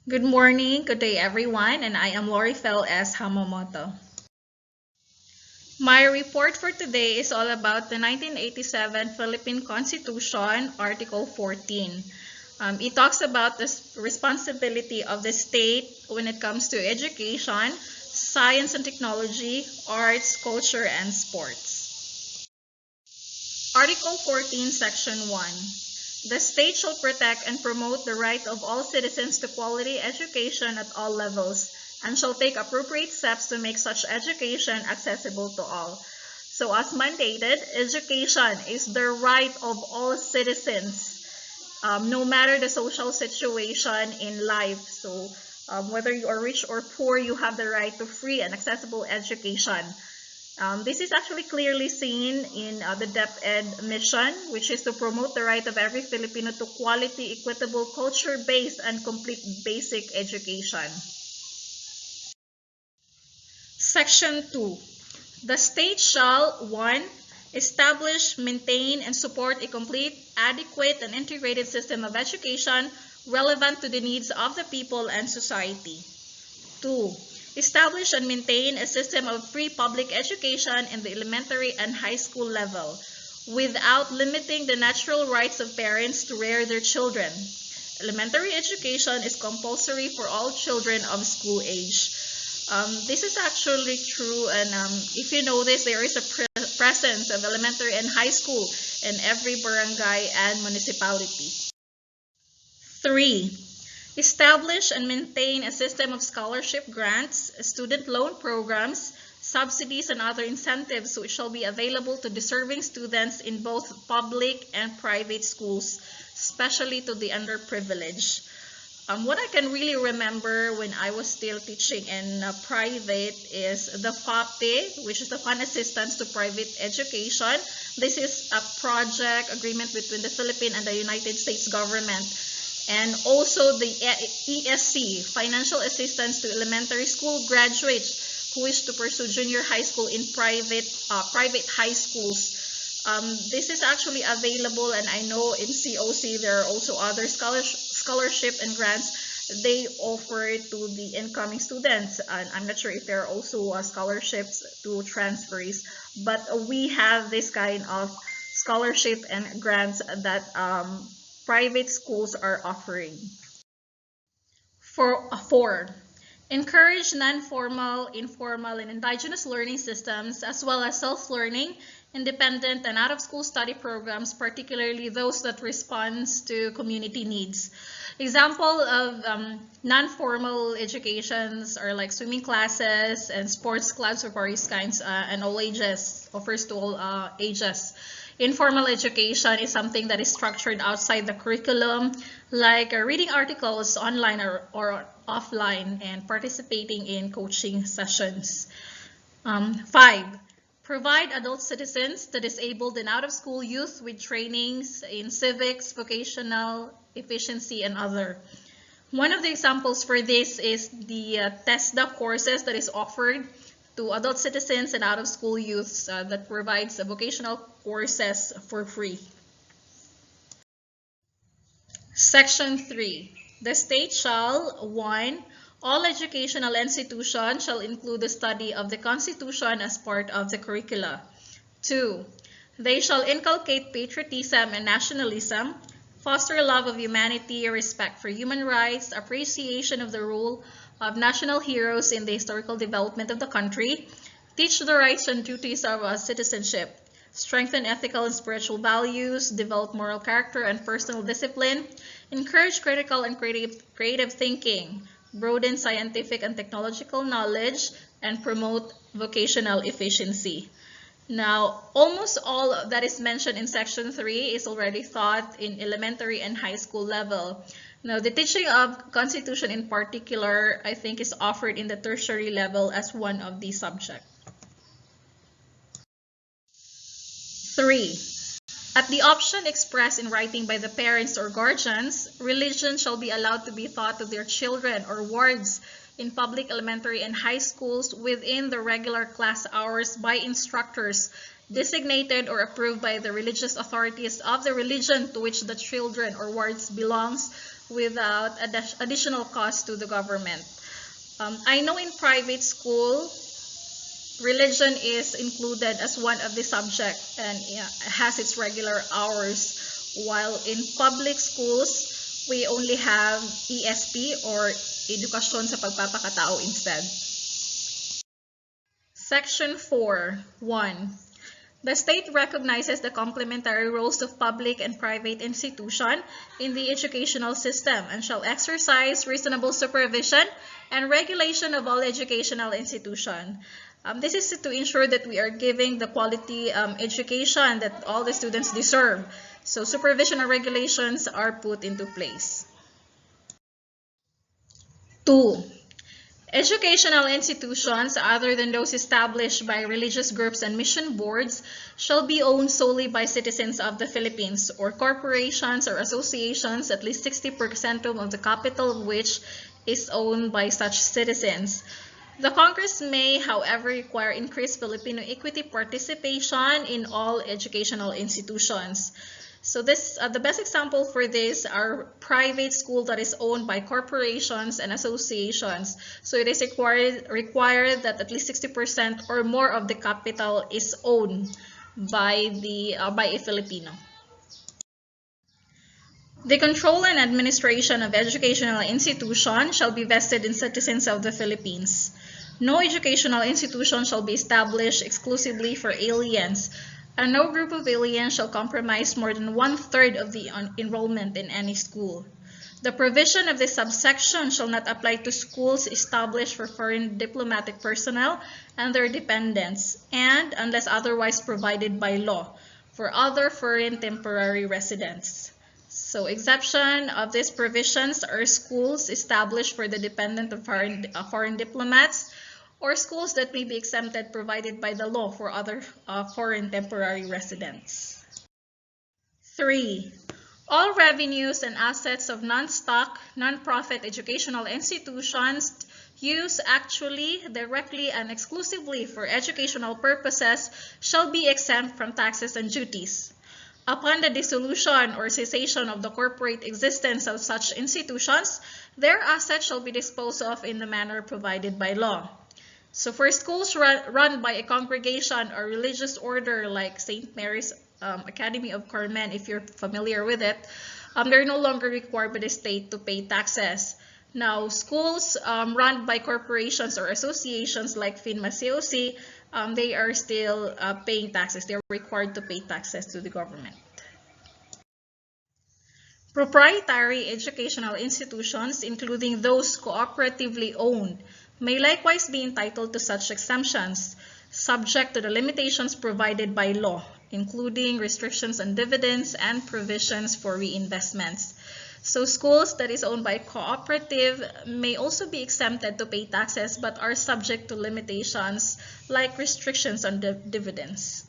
Good morning, good day everyone, and I am Lori Fel S. Hamamoto. My report for today is all about the 1987 Philippine Constitution, Article 14. It talks about the responsibility of the state when it comes to education, science and technology, arts, culture, and sports. Article 14, Section 1. The state shall protect and promote the right of all citizens to quality education at all levels and shall take appropriate steps to make such education accessible to all. So as mandated, education is the right of all citizens, no matter the social situation in life. So whether you are rich or poor, you have the right to free and accessible education. This is actually clearly seen in the DepEd mission, which is to promote the right of every Filipino to quality, equitable, culture-based, and complete basic education. Section 2. The state shall 1. Establish, maintain, and support a complete, adequate, and integrated system of education relevant to the needs of the people and society. 2. Establish and maintain a system of free public education in the elementary and high school level without limiting the natural rights of parents to rear their children. Elementary education is compulsory for all children of school age. This is actually true, and if you notice, there is a presence of elementary and high school in every barangay and municipality. 3. Establish and maintain a system of scholarship grants, student loan programs, subsidies, and other incentives which shall be available to deserving students in both public and private schools, especially to the underprivileged. What I can really remember when I was still teaching in private is the FAPE, which is the Fund Assistance to Private Education. This is a project agreement between the Philippine and the United States government. And also the ESC, Financial Assistance to Elementary School Graduates who wish to pursue junior high school in private high schools. This is actually available, and I know in COC there are also other scholarship and grants they offer to the incoming students. And I'm not sure if there are also scholarships to transferees, but we have this kind of scholarship and grants that private schools are offering. 4. Encourage non-formal, informal, and indigenous learning systems, as well as self-learning, independent, and out-of-school study programs, particularly those that respond to community needs. Example of non-formal educations are like swimming classes and sports clubs of various kinds and all ages, offers to all ages. Informal education is something that is structured outside the curriculum, like reading articles online or offline and participating in coaching sessions. 5. Provide adult citizens, the disabled, and out-of-school youth with trainings in civics, vocational, efficiency, and other. One of the examples for this is the TESDA courses that is offered to adult citizens and out-of-school youths that provides vocational courses for free. Section 3. The state shall 1. All educational institutions shall include the study of the Constitution as part of the curricula. 2. They shall inculcate patriotism and nationalism, foster love of humanity, respect for human rights, appreciation of the role of national heroes in the historical development of the country, teach the rights and duties of citizenship, strengthen ethical and spiritual values, develop moral character and personal discipline, encourage critical and creative thinking, broaden scientific and technological knowledge, and promote vocational efficiency. Now, almost all that is mentioned in Section 3 is already taught in elementary and high school level. Now, the teaching of Constitution in particular, I think, is offered in the tertiary level as one of the subjects. 3. At the option expressed in writing by the parents or guardians, religion shall be allowed to be taught to their children or wards in public elementary and high schools within the regular class hours by instructors designated or approved by the religious authorities of the religion to which the children or wards belongs, without additional cost to the government. I know in private school, religion is included as one of the subjects and has its regular hours, while in public schools, we only have ESP or Edukasyon sa Pagpapakatao instead. Section 4, 1. The state recognizes the complementary roles of public and private institutions in the educational system and shall exercise reasonable supervision and regulation of all educational institutions. This is to ensure that we are giving the quality education that all the students deserve. So supervision and regulations are put into place. 2. Educational institutions, other than those established by religious groups and mission boards, shall be owned solely by citizens of the Philippines or corporations or associations, at least 60% of the capital of which is owned by such citizens. The Congress may, however, require increased Filipino equity participation in all educational institutions. So the best example for this are private school that is owned by corporations and associations. So it is required that at least 60% or more of the capital is owned by a Filipino. The control and administration of educational institutions shall be vested in citizens of the Philippines. No educational institution shall be established exclusively for aliens, and no group of aliens shall compromise more than 1/3 of the enrollment in any school. The provision of this subsection shall not apply to schools established for foreign diplomatic personnel and their dependents, and, unless otherwise provided by law, for other foreign temporary residents. So exception of these provisions are schools established for the dependent of foreign diplomats, or schools that may be exempted provided by the law for other foreign temporary residents. 3. All revenues and assets of non-stock, non-profit educational institutions used actually, directly, and exclusively for educational purposes shall be exempt from taxes and duties. Upon the dissolution or cessation of the corporate existence of such institutions, their assets shall be disposed of in the manner provided by law. So for schools run by a congregation or religious order like St. Mary's Academy of Carmen, if you're familiar with it, they're no longer required by the state to pay taxes. Now, schools run by corporations or associations like FINMA COC, they are still paying taxes. They're required to pay taxes to the government. Proprietary educational institutions, including those cooperatively owned, may likewise be entitled to such exemptions, subject to the limitations provided by law, including restrictions on dividends and provisions for reinvestments. So schools that is owned by cooperative may also be exempted to pay taxes but are subject to limitations like restrictions on dividends.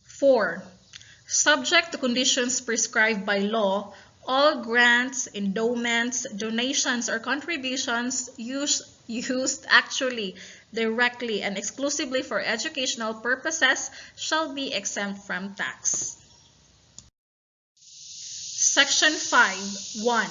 4. Subject to conditions prescribed by law, all grants, endowments, donations, or contributions used actually, directly, and exclusively for educational purposes shall be exempt from tax. Section 5, 1.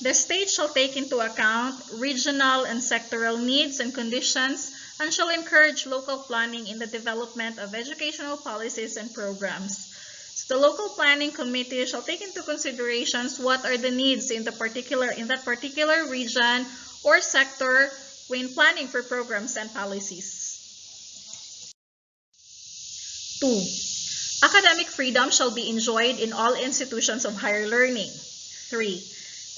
The state shall take into account regional and sectoral needs and conditions and shall encourage local planning in the development of educational policies and programs. The local planning committee shall take into considerations what are the needs in that particular region or sector when planning for programs and policies. 2. Academic freedom shall be enjoyed in all institutions of higher learning. 3.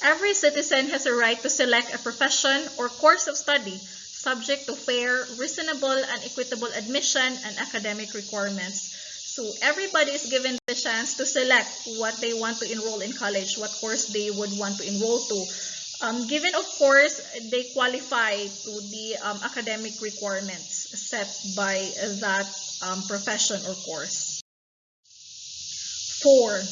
Every citizen has a right to select a profession or course of study subject to fair, reasonable, and equitable admission and academic requirements. So everybody is given the chance to select what they want to enroll in college, what course they would want to enroll to. Given, of course, they qualify to the academic requirements set by that profession or course. 4.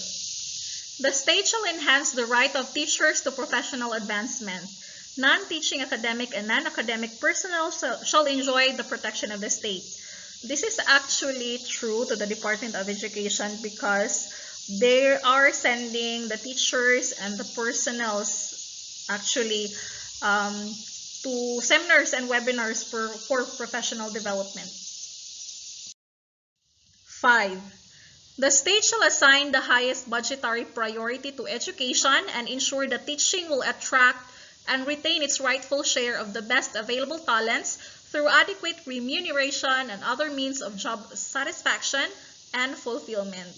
The state shall enhance the right of teachers to professional advancement. Non-teaching academic and non-academic personnel shall enjoy the protection of the state. This is actually true to the Department of Education because They are sending the teachers and the personnels actually um, to seminars and webinars for professional development. 5. The state shall assign the highest budgetary priority to education and ensure that teaching will attract and retain its rightful share of the best available talents through adequate remuneration and other means of job satisfaction and fulfillment.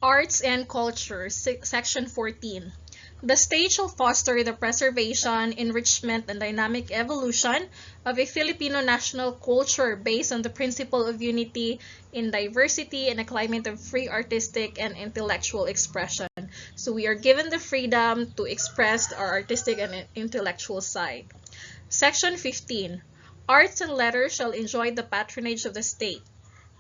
Arts and Culture, Section 14. The state shall foster the preservation, enrichment, and dynamic evolution of a Filipino national culture based on the principle of unity in diversity and a climate of free artistic and intellectual expression. So we are given the freedom to express our artistic and intellectual side. Section 15. Arts and letters shall enjoy the patronage of the state.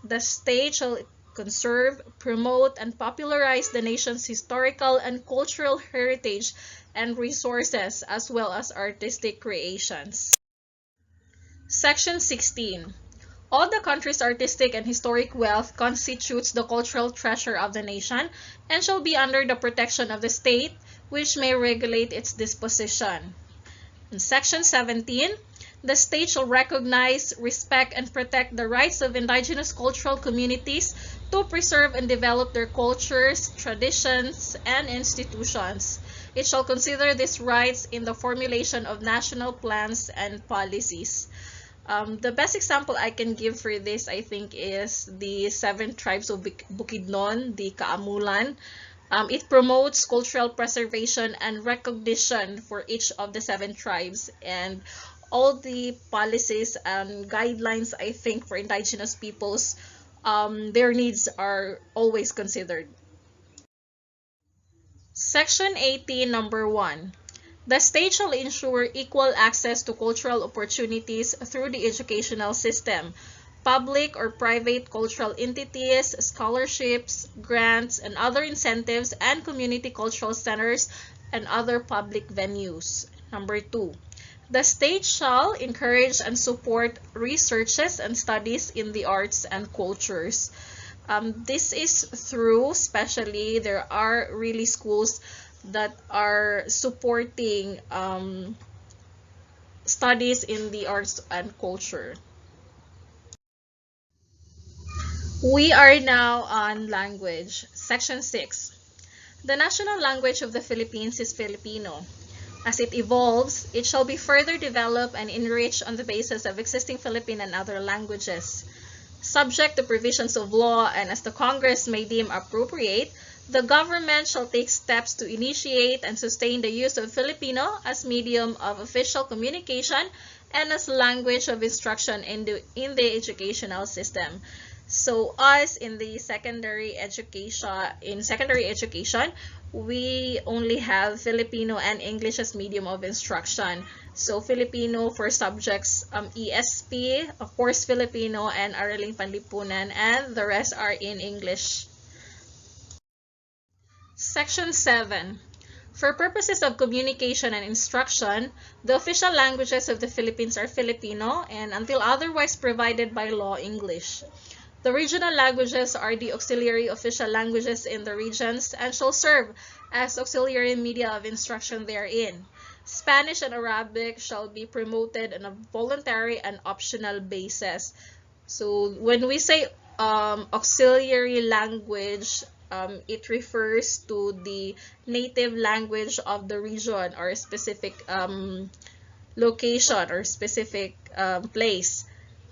The state shall conserve, promote, and popularize the nation's historical and cultural heritage and resources, as well as artistic creations. Section 16. All the country's artistic and historic wealth constitutes the cultural treasure of the nation and shall be under the protection of the state, which may regulate its disposition. In Section 17, the state shall recognize, respect, and protect the rights of indigenous cultural communities to preserve and develop their cultures, traditions, and institutions. It shall consider these rights in the formulation of national plans and policies. The best example I can give for this, I think, is the 7 tribes of Bukidnon, the Kaamulan. It promotes cultural preservation and recognition for each of the 7 tribes, and all the policies and guidelines, I think, for indigenous peoples, their needs are always considered. Section 18, number 1. The state shall ensure equal access to cultural opportunities through the educational system. Public or private cultural entities, scholarships, grants, and other incentives, and community cultural centers and other public venues. Number 2. The state shall encourage and support researches and studies in the arts and cultures. This is through, especially, there are really schools that are supporting studies in the arts and culture. We are now on language. Section 6. The national language of the Philippines is Filipino. As it evolves, it shall be further developed and enriched on the basis of existing Philippine and other languages. Subject to provisions of law and as the Congress may deem appropriate, the government shall take steps to initiate and sustain the use of Filipino as medium of official communication and as language of instruction in the educational system. So us in the secondary education, we only have Filipino and English as medium of instruction. So Filipino for subjects ESP, of course Filipino and Araling Panlipunan, and the rest are in English. Section 7. For purposes of communication and instruction, the official languages of the Philippines are Filipino and until otherwise provided by law, English. The regional languages are the auxiliary official languages in the regions and shall serve as auxiliary media of instruction therein. Spanish and Arabic shall be promoted on a voluntary and optional basis. So when we say auxiliary language, it refers to the native language of the region or a specific location or specific place.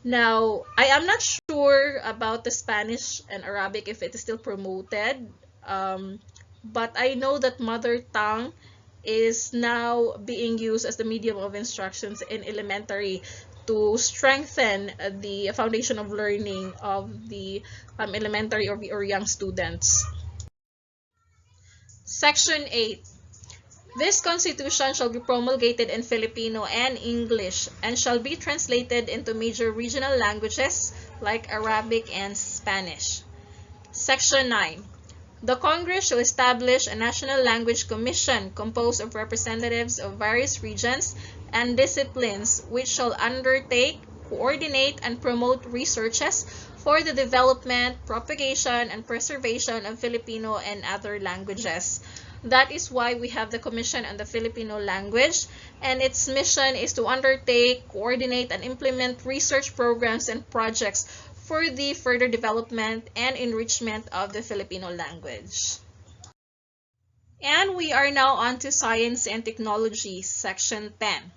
Now, I am not sure about the Spanish and Arabic if it is still promoted, but I know that mother tongue is now being used as the medium of instructions in elementary to strengthen the foundation of learning of the elementary or young students. Section 8. This Constitution shall be promulgated in Filipino and English and shall be translated into major regional languages like Arabic and Spanish. Section 9. The Congress shall establish a National Language Commission composed of representatives of various regions and disciplines which shall undertake, coordinate, and promote researches for the development, propagation, and preservation of Filipino and other languages. That is why we have the Commission on the Filipino Language, and its mission is to undertake, coordinate, and implement research programs and projects for the further development and enrichment of the Filipino language. And we are now on to Science and Technology, Section 10.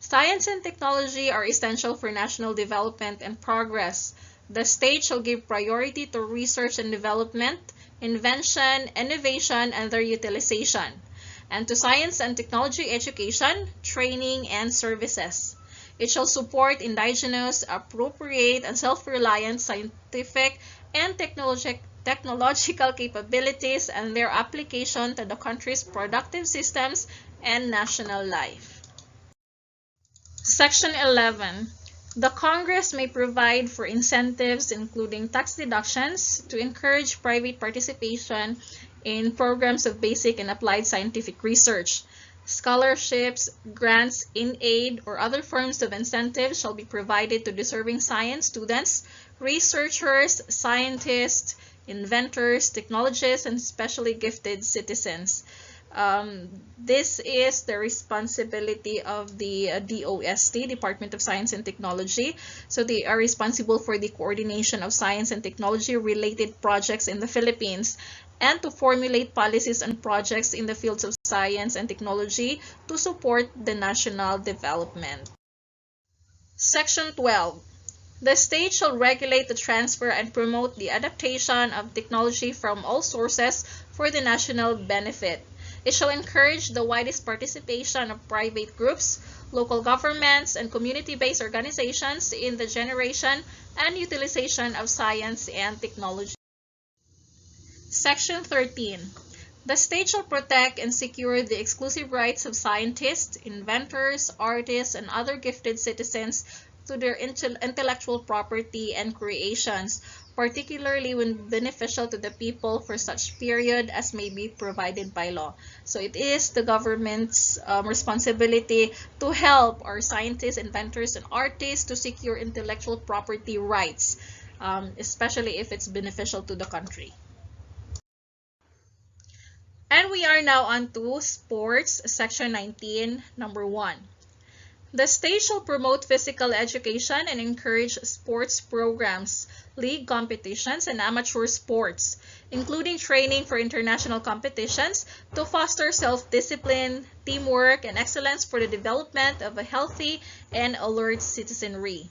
Science and technology are essential for national development and progress. The state shall give priority to research and development, invention, innovation, and their utilization, and to science and technology education, training, and services. It shall support indigenous, appropriate, and self-reliant scientific and technological capabilities and their application to the country's productive systems and national life. Section 11. The Congress may provide for incentives, including tax deductions, to encourage private participation in programs of basic and applied scientific research. Scholarships, grants in aid, or other forms of incentives shall be provided to deserving science students, researchers, scientists, inventors, technologists, and specially gifted citizens. This is the responsibility of the DOST, Department of Science and Technology. So they are responsible for the coordination of science and technology related projects in the Philippines and to formulate policies and projects in the fields of science and technology to support the national development. Section 12. The state shall regulate the transfer and promote the adaptation of technology from all sources for the national benefit. It shall encourage the widest participation of private groups, local governments, and community-based organizations in the generation and utilization of science and technology. Section 13. The state shall protect and secure the exclusive rights of scientists, inventors, artists, and other gifted citizens to their intellectual property and creations, particularly when beneficial to the people for such period as may be provided by law. So it is the government's responsibility to help our scientists, inventors, and artists to secure intellectual property rights, especially if it's beneficial to the country. And we are now on to sports, section 19, number 1. The state shall promote physical education and encourage sports programs, league competitions, and amateur sports, including training for international competitions to foster self-discipline, teamwork, and excellence for the development of a healthy and alert citizenry.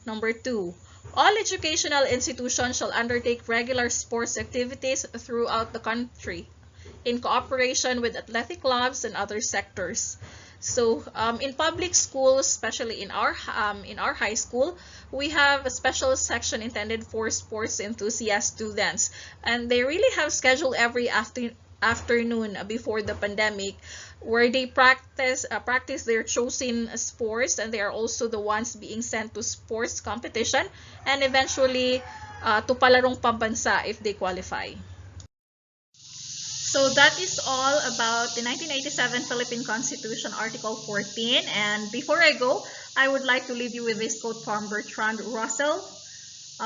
Number 2. All educational institutions shall undertake regular sports activities throughout the country in cooperation with athletic clubs and other sectors. So in public schools, especially in our high school, we have a special section intended for sports enthusiast students, and they really have scheduled every afternoon before the pandemic where they practice their chosen sports, and they are also the ones being sent to sports competition and eventually to palarong pambansa if they qualify. So that is all about the 1987 Philippine Constitution, Article 14. And before I go, I would like to leave you with this quote from Bertrand Russell.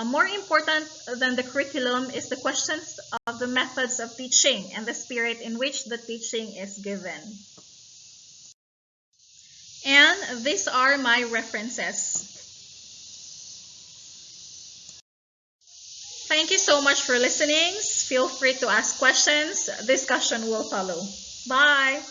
More important than the curriculum is the questions of the methods of teaching and the spirit in which the teaching is given. And these are my references. Thank you so much for listening. Feel free to ask questions. Discussion will follow. Bye!